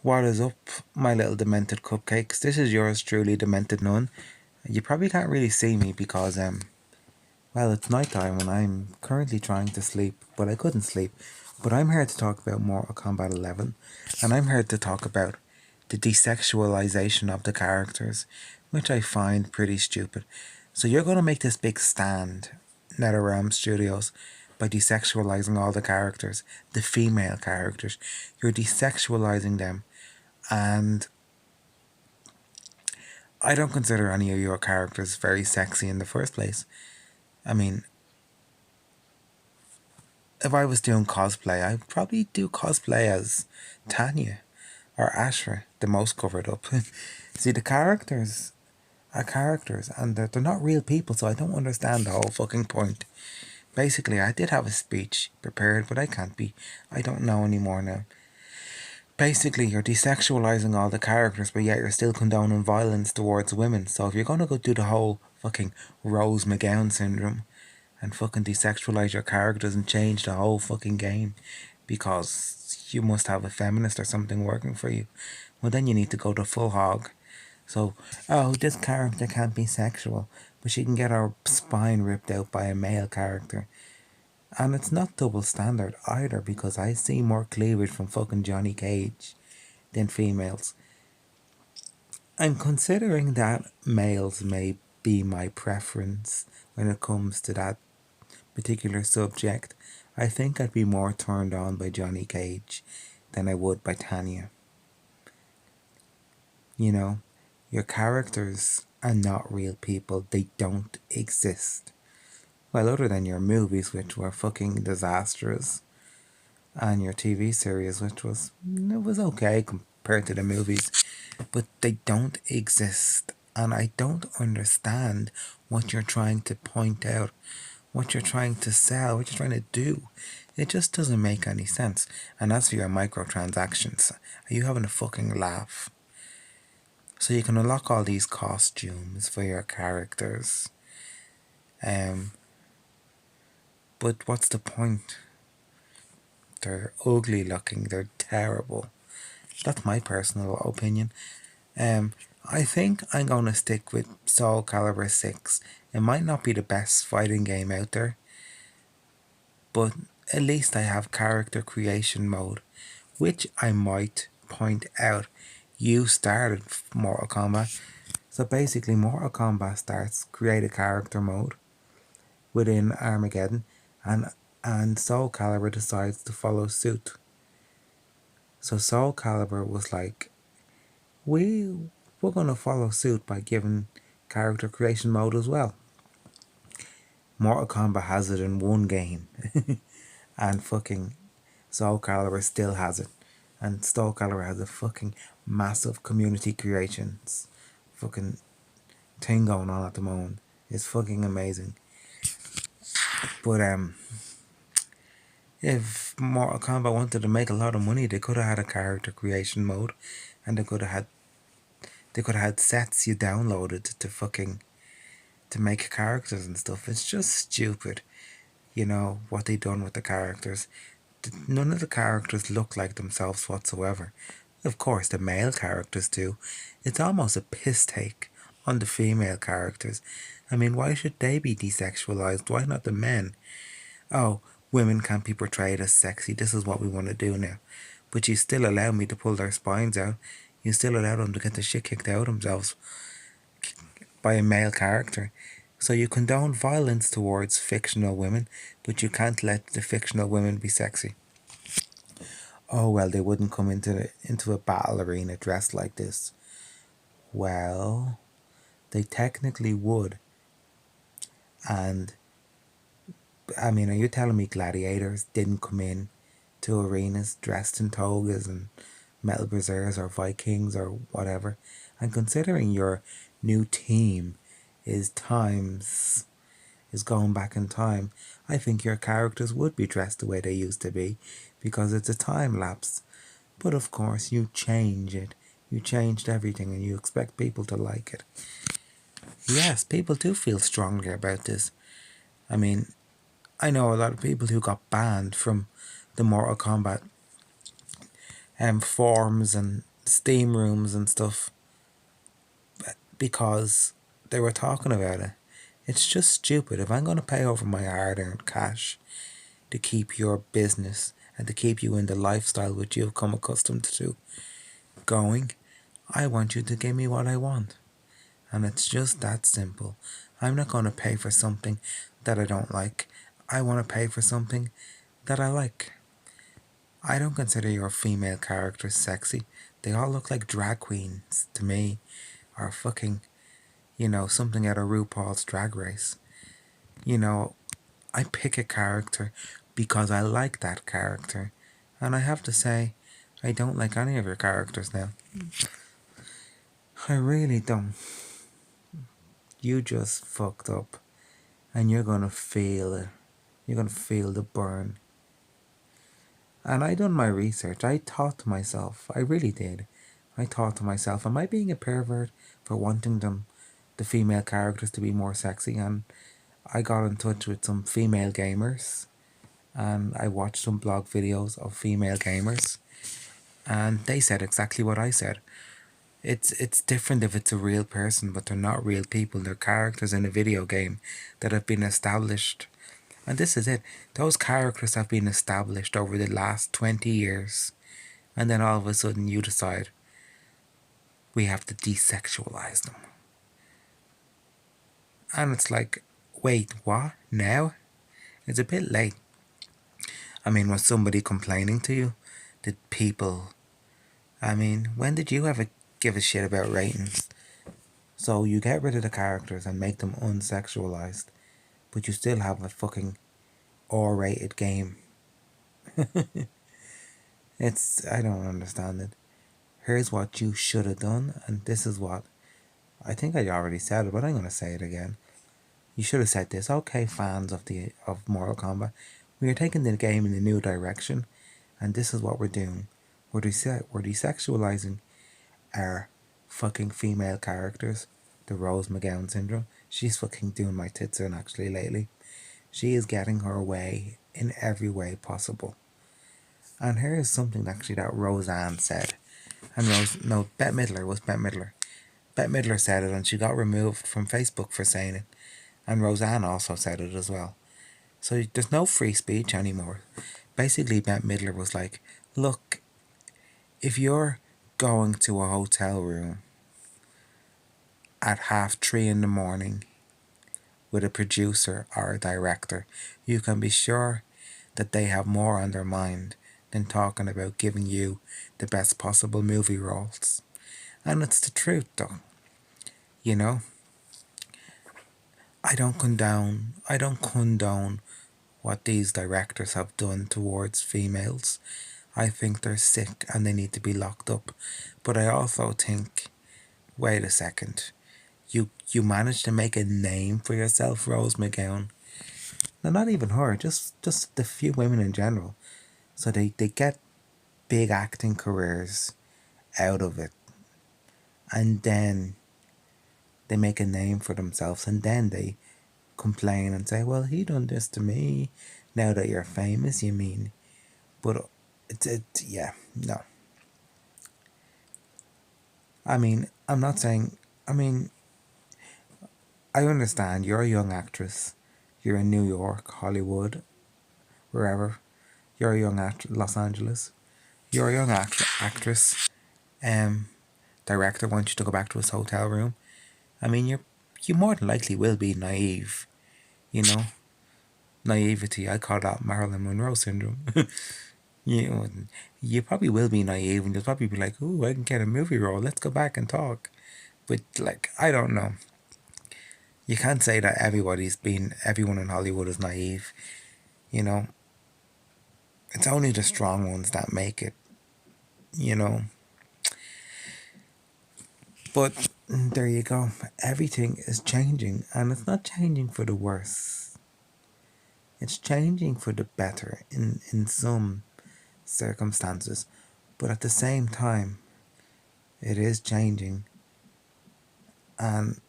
What is up, my little demented cupcakes? This is yours truly, Demented Nun. You probably can't really see me because, well, it's night time and I'm currently trying to sleep, but I couldn't sleep. But I'm here to talk about Mortal Kombat 11, and I'm here to talk about the desexualization of the characters, which I find pretty stupid. So you're going to make this big stand, NetherRealm Studios, by desexualizing all the characters, the female characters. You're desexualizing them, and I don't consider any of your characters very sexy in the first place. I mean, if I was doing cosplay, I'd probably do cosplay as Tanya or Ashra, the most covered up. See, the characters are characters and they're not real people, so I don't understand the whole fucking point. Basically, I did have a speech prepared, but I don't know anymore now. Basically, you're desexualizing all the characters, but yet you're still condoning violence towards women. So if you're gonna go do the whole fucking Rose McGowan syndrome and fucking desexualize your characters and change the whole fucking game because you must have a feminist or something working for you, well then you need to go to full hog. So, oh, this character can't be sexual, but she can get her spine ripped out by a male character. And it's not double standard either because I see more cleavage from fucking Johnny Cage than females. I'm considering that males may be my preference when it comes to that particular subject. I think I'd be more turned on by Johnny Cage than I would by Tanya. You know, your characters are not real people, they don't exist. Well, other than your movies, which were fucking disastrous, and your TV series, which was okay compared to the movies, but they don't exist. And I don't understand what you're trying to point out, what you're trying to sell, what you're trying to do. It just doesn't make any sense. And as for your microtransactions, are you having a fucking laugh? So you can unlock all these costumes for your characters. Um, but what's the point? They're ugly looking, they're terrible. That's my personal opinion. Um, I think I'm going to stick with Soul Calibur 6. It might not be the best fighting game out there, but at least I have character creation mode, which I might point out. You started Mortal Kombat. So basically, Mortal Kombat starts create a character mode within Armageddon, and Soul Calibur decides to follow suit. So Soul Calibur was like, we we're gonna follow suit by giving character creation mode as well. Mortal Kombat has it in one game, and fucking Soul Calibur still has it, and Soul Calibur has a fucking massive community creations, fucking thing going on at the moment. It's fucking amazing. But if Mortal Kombat wanted to make a lot of money, they could have had a character creation mode, and they could have had sets you downloaded to fucking to make characters and stuff. It's just stupid, what they done with the characters. None of the characters look like themselves whatsoever. Of course, the male characters do. It's almost a piss take on the female characters. I mean, why should they be desexualized? Why not the men? Oh, women can't be portrayed as sexy. This is what we want to do now. But you still allow me to pull their spines out. You still allow them to get the shit kicked out of themselves by a male character. So you condone violence towards fictional women, but you can't let the fictional women be sexy. Oh well, they wouldn't come into a battle arena dressed like this. Well, they technically would. And I mean, are you telling me gladiators didn't come in to arenas dressed in togas and metal berserkers or Vikings or whatever? And considering your new team is times is going back in time, I think your characters would be dressed the way they used to be because it's a time lapse. But of course, you change it. You changed everything and you expect people to like it. Yes, people do feel strongly about this. I mean, I know a lot of people who got banned from the Mortal Kombat forums and steam rooms and stuff because they were talking about it. It's just stupid. If I'm going to pay over my hard earned cash to keep your business and to keep you in the lifestyle which you've come accustomed to going, I want you to give me what I want. And it's just that simple. I'm not going to pay for something that I don't like. I want to pay for something that I like. I don't consider your female characters sexy. They all look like drag queens to me, or fucking, something out of RuPaul's Drag Race. You know, I pick a character because I like that character. And I have to say, I don't like any of your characters now. I really don't. You just fucked up. And you're gonna feel it. You're gonna feel the burn. And I done my research. I thought to myself, I really did. I thought to myself, am I being a pervert for wanting the female characters to be more sexy? And I got in touch with some female gamers and I watched some blog videos of female gamers and they said exactly what I said. It's different if it's a real person, but they're not real people. They're characters in a video game that have been established. And this is it. Those characters have been established over the last 20 years. And then all of a sudden you decide we have to desexualize them. And it's like, wait, what? Now? It's a bit late. I mean, was somebody complaining to you? Did people... I mean, when did you ever give a shit about ratings? So you get rid of the characters and make them unsexualized, but you still have a fucking R-rated game. I don't understand it. Here's what you should have done, and this is what... I think I already said it, but I'm going to say it again. You should have said this. Okay, fans of Mortal Kombat, we are taking the game in a new direction, and this is what we're doing. We're desexualizing our fucking female characters. The Rose McGowan syndrome. She's fucking doing my tits in actually lately. She is getting her way in every way possible. And here is something actually that Roseanne said. And Bette Midler was Bette Midler. Bette Midler said it and she got removed from Facebook for saying it. And Roseanne also said it as well. So there's no free speech anymore. Basically, Bette Midler was like, look, if you're going to a hotel room at 3:30 in the morning with a producer or a director, you can be sure that they have more on their mind than talking about giving you the best possible movie roles. And it's the truth though. You know? I don't condone what these directors have done towards females. I think they're sick and they need to be locked up. But I also think, wait a second, you managed to make a name for yourself, Rose McGowan. No, not even her, just the few women in general. So they get big acting careers out of it. And then they make a name for themselves and then they complain and say, well, he done this to me. Now that you're famous, you mean. But yeah, no. I mean, I'm not saying, I mean, I understand you're a young actress. You're in New York, Hollywood, wherever. You're a young actress, Los Angeles. You're a young actress. Director wants you to go back to his hotel room. I mean, you more than likely will be naive, you know. Naivety, I call that Marilyn Monroe syndrome. you know, you probably will be naive and you'll probably be like, ooh, I can get a movie role, let's go back and talk. But like, I don't know. You can't say that everyone in Hollywood is naive, you know. It's only the strong ones that make it, you know. But there you go. Everything is changing and it's not changing for the worse. It's changing for the better in some circumstances. But at the same time, it is changing. And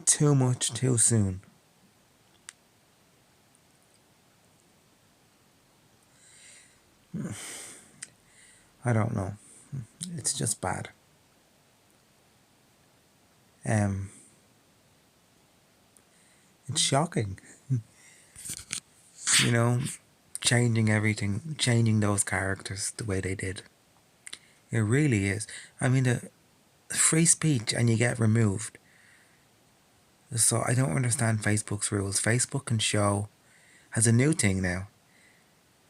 too much too soon. I don't know. It's just bad. Um, it's shocking, you know, changing everything, changing those characters the way they did. It really is. I mean, the free speech and you get removed. So I don't understand Facebook's rules. Facebook can show, has a new thing now,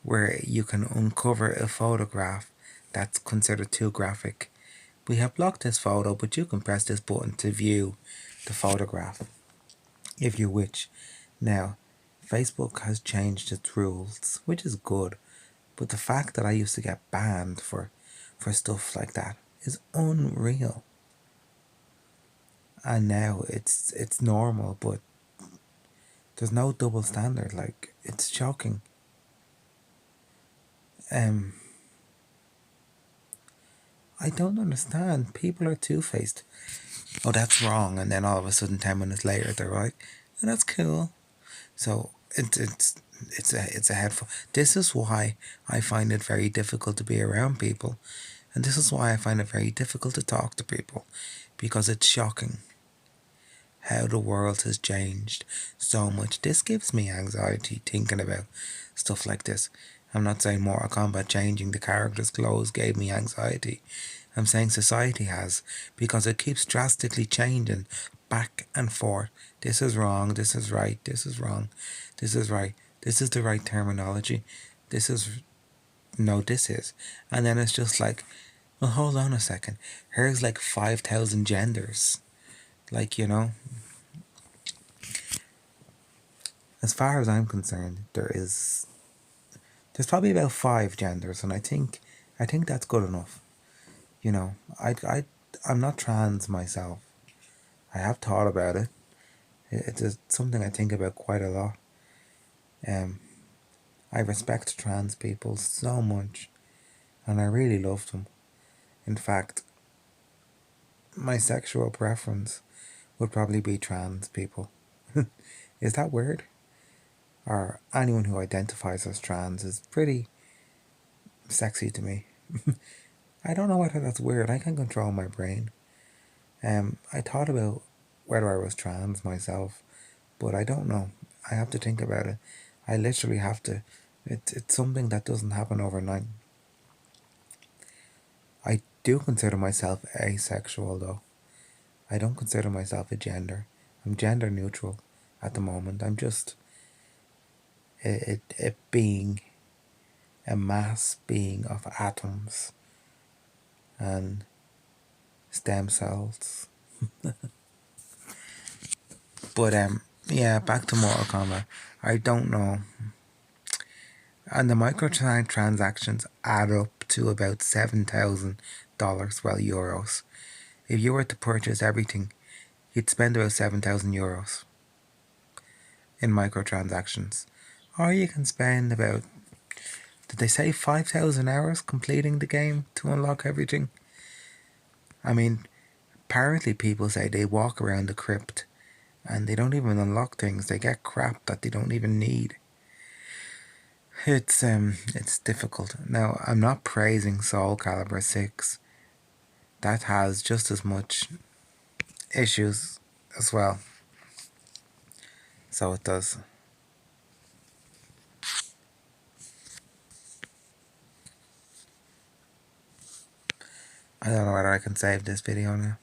where you can uncover a photograph that's considered too graphic. We have blocked this photo, but you can press this button to view the photograph if you wish. Now, Facebook has changed its rules, which is good, but the fact that I used to get banned for stuff like that is unreal. And now it's normal, but there's no double standard. Like, it's shocking. Um, I don't understand. People are two faced. Oh, that's wrong, and then all of a sudden, 10 minutes later, they're like, "Oh, that's cool." So it's a headful. This is why I find it very difficult to be around people, and this is why I find it very difficult to talk to people, because it's shocking how the world has changed so much. This gives me anxiety thinking about stuff like this. I'm not saying Mortal Kombat changing the characters' clothes gave me anxiety. I'm saying society has, because it keeps drastically changing back and forth. This is wrong, this is right, this is wrong, this is right, this is the right terminology, this is, no, this is. And then it's just like, well, hold on a second. Here's like 5,000 genders. Like, as far as I'm concerned, there's probably about 5 genders, and I think that's good enough. You know, I'm not trans myself. I have thought about it. It's something I think about quite a lot. Um, I respect trans people so much, and I really love them. In fact, my sexual preference would probably be trans people. Is that weird? Or anyone who identifies as trans is pretty sexy to me. I don't know whether that's weird. I can control my brain. I thought about whether I was trans myself, but I don't know. I have to think about it. I literally have to. It's something that doesn't happen overnight. I do consider myself asexual though. I don't consider myself a gender. I'm gender neutral at the moment. I'm just a being, a mass being of atoms and stem cells. But yeah, back to Mortal Kombat. I don't know. And the microtransactions add up to about $7,000, well, euros. If you were to purchase everything, you'd spend about €7,000 in microtransactions. Or you can spend about, did they say 5,000 hours completing the game to unlock everything? I mean, apparently people say they walk around the crypt and they don't even unlock things. They get crap that they don't even need. It's difficult. Now, I'm not praising Soul Calibur 6. That has just as much issues as well. So it does. I don't know whether I can save this video now.